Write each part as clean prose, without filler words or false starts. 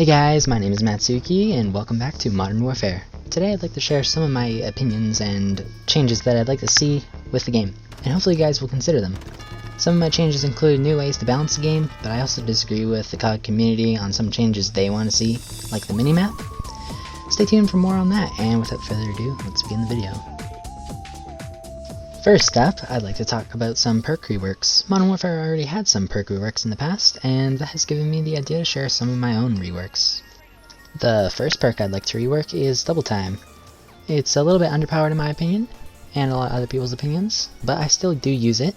Hey guys, my name is Mattsuki, and welcome back to Modern Warfare. Today I'd like to share some of my opinions and changes that I'd like to see with the game, and hopefully you guys will consider them. Some of my changes include new ways to balance the game, but I also disagree with the CoD community on some changes they want to see, like the minimap. Stay tuned for more on that, and without further ado, let's begin the video. First up, I'd like to talk about some Perk Reworks. Modern Warfare already had some Perk Reworks in the past, and that has given me the idea to share some of my own reworks. The first perk I'd like to rework is Double Time. It's a little bit underpowered in my opinion, and a lot of other people's opinions, but I still do use it.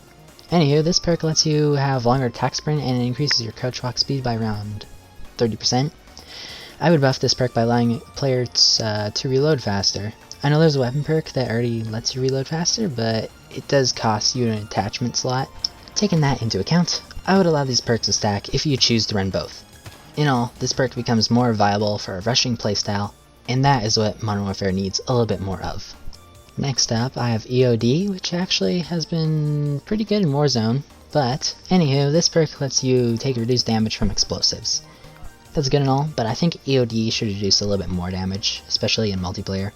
Anywho, this perk lets you have longer attack sprint and it increases your crouch walk speed by around 30%. I would buff this perk by allowing players to reload faster. I know there's a weapon perk that already lets you reload faster, but it does cost you an attachment slot. Taking that into account, I would allow these perks to stack if you choose to run both. In all, this perk becomes more viable for a rushing playstyle, and that is what Modern Warfare needs a little bit more of. Next up, I have EOD, which actually has been pretty good in Warzone, but anywho, this perk lets you take reduced damage from explosives. That's good and all, but I think EOD should reduce a little bit more damage, especially in multiplayer.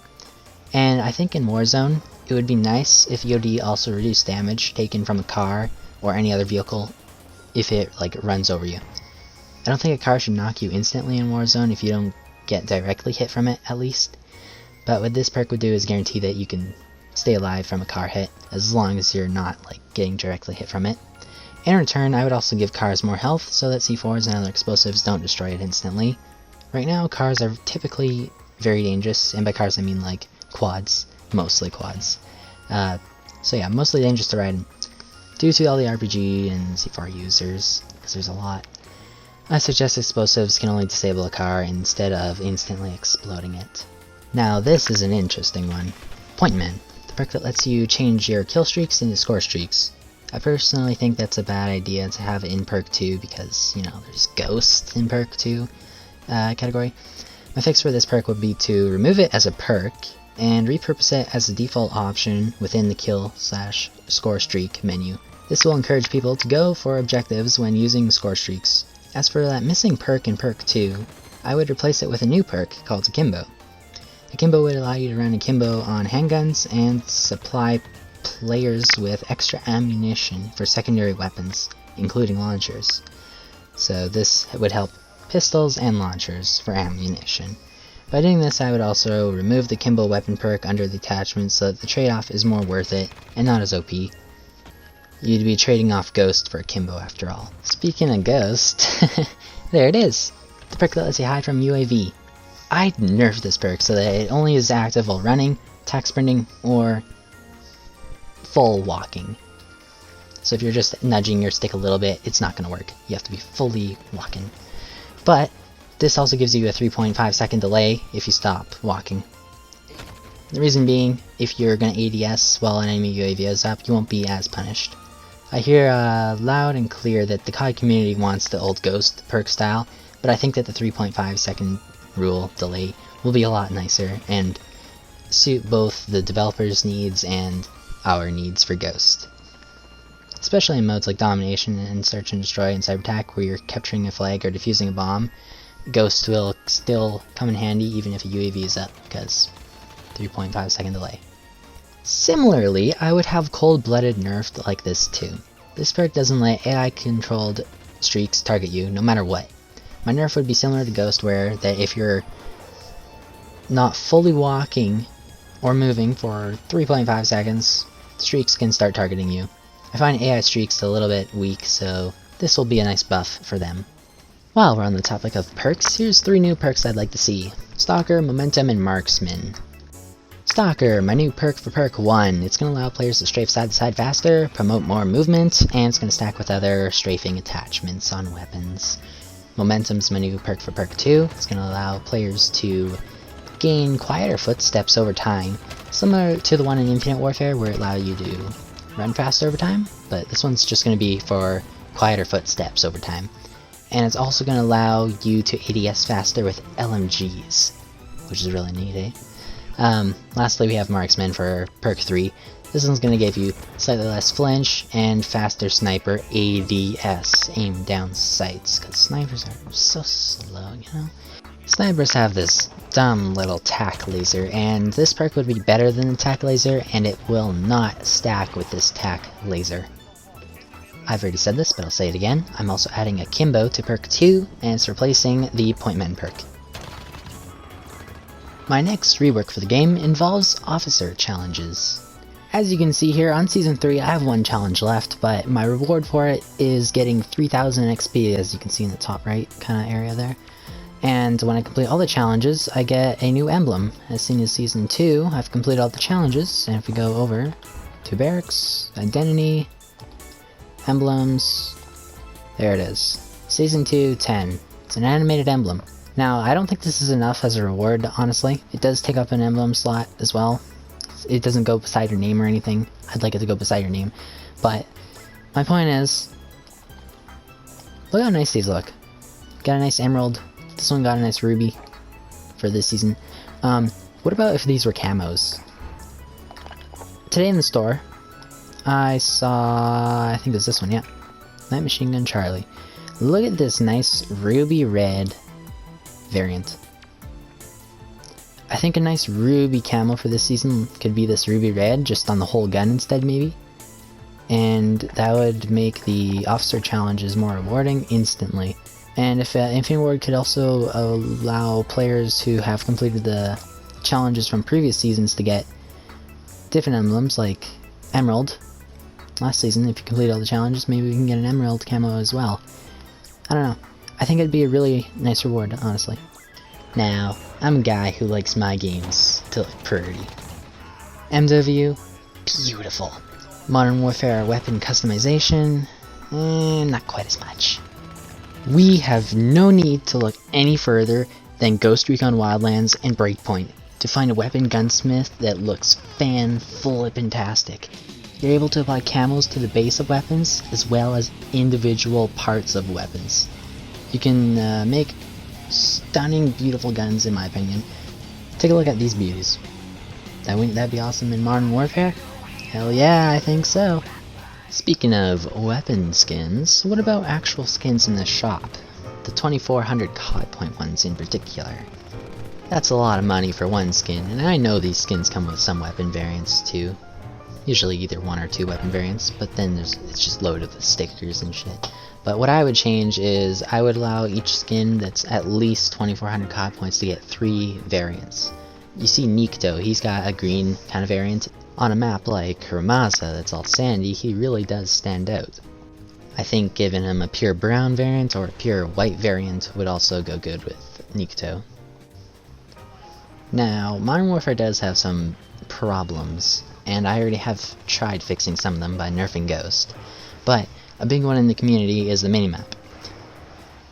And I think in Warzone, it would be nice if EOD also reduced damage taken from a car or any other vehicle if it runs over you. I don't think a car should knock you instantly in Warzone if you don't get directly hit from it, at least. But what this perk would do is guarantee that you can stay alive from a car hit, as long as you're not getting directly hit from it. In return, I would also give cars more health so that C4s and other explosives don't destroy it instantly. Right now, cars are typically very dangerous, and by cars I mean quads, mostly quads. So yeah, mostly dangerous to ride due to all the RPG and C4 users, because there's a lot. I suggest explosives can only disable a car instead of instantly exploding it. Now this is an interesting one. Pointman, the perk that lets you change your kill streaks into score streaks. I personally think that's a bad idea to have it in perk 2 because, there's Ghost in perk 2 category. My fix for this perk would be to remove it as a perk and repurpose it as a default option within the kill/score streak menu. This will encourage people to go for objectives when using score streaks. As for that missing perk in perk 2, I would replace it with a new perk called Akimbo. Akimbo would allow you to run Akimbo on handguns and supply players with extra ammunition for secondary weapons, including launchers. So this would help pistols and launchers for ammunition. By doing this, I would also remove the Kimbo weapon perk under the attachment so that the trade-off is more worth it and not as OP. You'd be trading off Ghost for Kimbo after all. Speaking of Ghost, there it is! The perk that lets you hide from UAV. I'd nerf this perk so that it only is active while running, attack sprinting, or full walking. So if you're just nudging your stick a little bit, it's not going to work. You have to be fully walking. But this also gives you a 3.5 second delay if you stop walking. The reason being, if you're going to ADS while an enemy UAV is up, you won't be as punished. I hear loud and clear that the CoD community wants the old Ghost perk style, but I think that the 3.5 second rule delay will be a lot nicer and suit both the developers' needs and our needs for Ghost. Especially in modes like Domination and Search and Destroy and Cyber Attack, where you're capturing a flag or defusing a bomb, Ghost will still come in handy even if a UAV is up, because 3.5 second delay. Similarly, I would have Cold-Blooded nerfed like this too. This perk doesn't let AI-controlled streaks target you, no matter what. My nerf would be similar to Ghost, where that if you're not fully walking or moving for 3.5 seconds, streaks can start targeting you. I find AI streaks a little bit weak, so this will be a nice buff for them. While we're on the topic of perks, here's 3 new perks I'd like to see. Stalker, Momentum, and Marksmen. Stalker, my new perk for perk 1. It's going to allow players to strafe side to side faster, promote more movement, and it's going to stack with other strafing attachments on weapons. Momentum's my new perk for perk 2. It's going to allow players to gain quieter footsteps over time, similar to the one in Infinite Warfare where it allowed you to run faster over time, but this one's just going to be for quieter footsteps over time. And it's also going to allow you to ADS faster with LMGs, which is really neat, eh? Lastly, we have Marksmen for perk 3. This one's going to give you slightly less flinch and faster sniper ADS, aim down sights, because snipers are so slow, Snipers have this dumb little tack laser, and this perk would be better than the tack laser, and it will not stack with this tack laser. I've already said this, but I'll say it again. I'm also adding a Kimbo to perk 2, and it's replacing the Pointman perk. My next rework for the game involves officer challenges. As you can see here, on Season 3 I have one challenge left, but my reward for it is getting 3000 XP, as you can see in the top right kind of area there. And when I complete all the challenges, I get a new emblem. As seen in Season 2, I've completed all the challenges, and if we go over to Barracks, Identity, Emblems, there it is. Season 2, 10. It's an animated emblem. Now, I don't think this is enough as a reward, honestly. It does take up an emblem slot as well. It doesn't go beside your name or anything. I'd like it to go beside your name. But my point is, look how nice these look. Got a nice emerald. This one got a nice ruby for this season. What about if these were camos? Today in the store, I saw, I think it was this one, yeah. Night Machine Gun Charlie. Look at this nice ruby red variant. I think a nice ruby camo for this season could be this ruby red, just on the whole gun instead maybe. And that would make the officer challenges more rewarding instantly. And if Infinity Ward could also allow players who have completed the challenges from previous seasons to get different emblems, like Emerald. Last season, if you complete all the challenges, maybe we can get an Emerald camo as well. I don't know. I think it'd be a really nice reward, honestly. Now, I'm a guy who likes my games to look pretty. MW, beautiful. Modern Warfare weapon customization, not quite as much. We have no need to look any further than Ghost Recon Wildlands and Breakpoint to find a weapon gunsmith that looks fan-flippin-tastic. You're able to apply camos to the base of weapons as well as individual parts of weapons. You can make stunning, beautiful guns, in my opinion. Take a look at these beauties. Wouldn't that be awesome in Modern Warfare? Hell yeah, I think so. Speaking of weapon skins, what about actual skins in the shop? The 2400 CoD point ones in particular. That's a lot of money for one skin, and I know these skins come with some weapon variants too. Usually either 1 or 2 weapon variants, but then it's just loaded with stickers and shit. But what I would change is I would allow each skin that's at least 2400 CoD points to get 3 variants. You see Nikto, he's got a green kind of variant. On a map like Hiramaza that's all sandy, he really does stand out. I think giving him a pure brown variant or a pure white variant would also go good with Nikto. Now, Modern Warfare does have some problems, and I already have tried fixing some of them by nerfing Ghost. But a big one in the community is the minimap.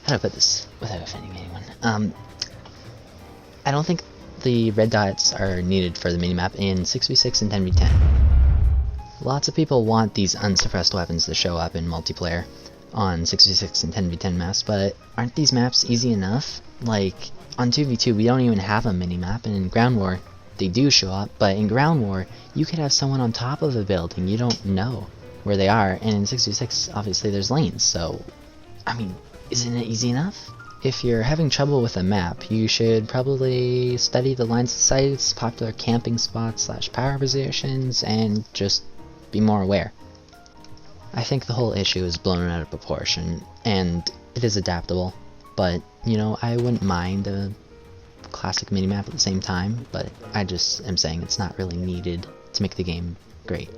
How do I put this without offending anyone? I don't think the red dots are needed for the minimap in 6v6 and 10v10. Lots of people want these unsuppressed weapons to show up in multiplayer on 6v6 and 10v10 maps, but aren't these maps easy enough? Like, on 2v2 we don't even have a minimap, and in Ground War they do show up, but in Ground War you could have someone on top of a building, you don't know where they are, and in 6v6 obviously there's lanes, so I mean, isn't it easy enough? If you're having trouble with a map, you should probably study the lines of sights, popular camping spots / power positions, and just be more aware. I think the whole issue is blown out of proportion, and it is adaptable, but, you know, I wouldn't mind a classic minimap at the same time, but I just am saying it's not really needed to make the game great.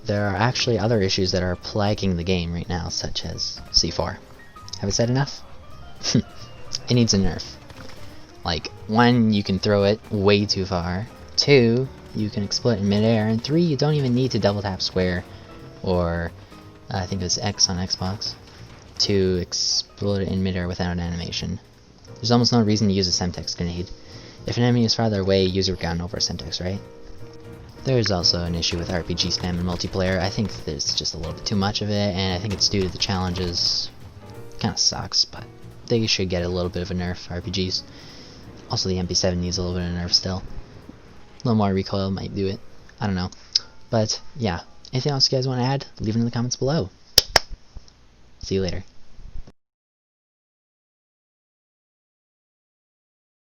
There are actually other issues that are plaguing the game right now, such as C4. Have I said enough? It needs a nerf. Like, 1, you can throw it way too far, 2, you can explode in midair, and 3, you don't even need to double tap square, or I think it was X on Xbox, to explode it in midair without an animation. There's almost no reason to use a Semtex grenade. If an enemy is farther away, use your gun over a Semtex, right? There's also an issue with RPG spam in multiplayer. I think there's just a little bit too much of it, and I think it's due to the challenges. Kinda sucks, but they should get a little bit of a nerf, RPGs. Also, the MP7 needs a little bit of a nerf still. A little more recoil might do it. I don't know. But, yeah. Anything else you guys want to add? Leave it in the comments below. See you later.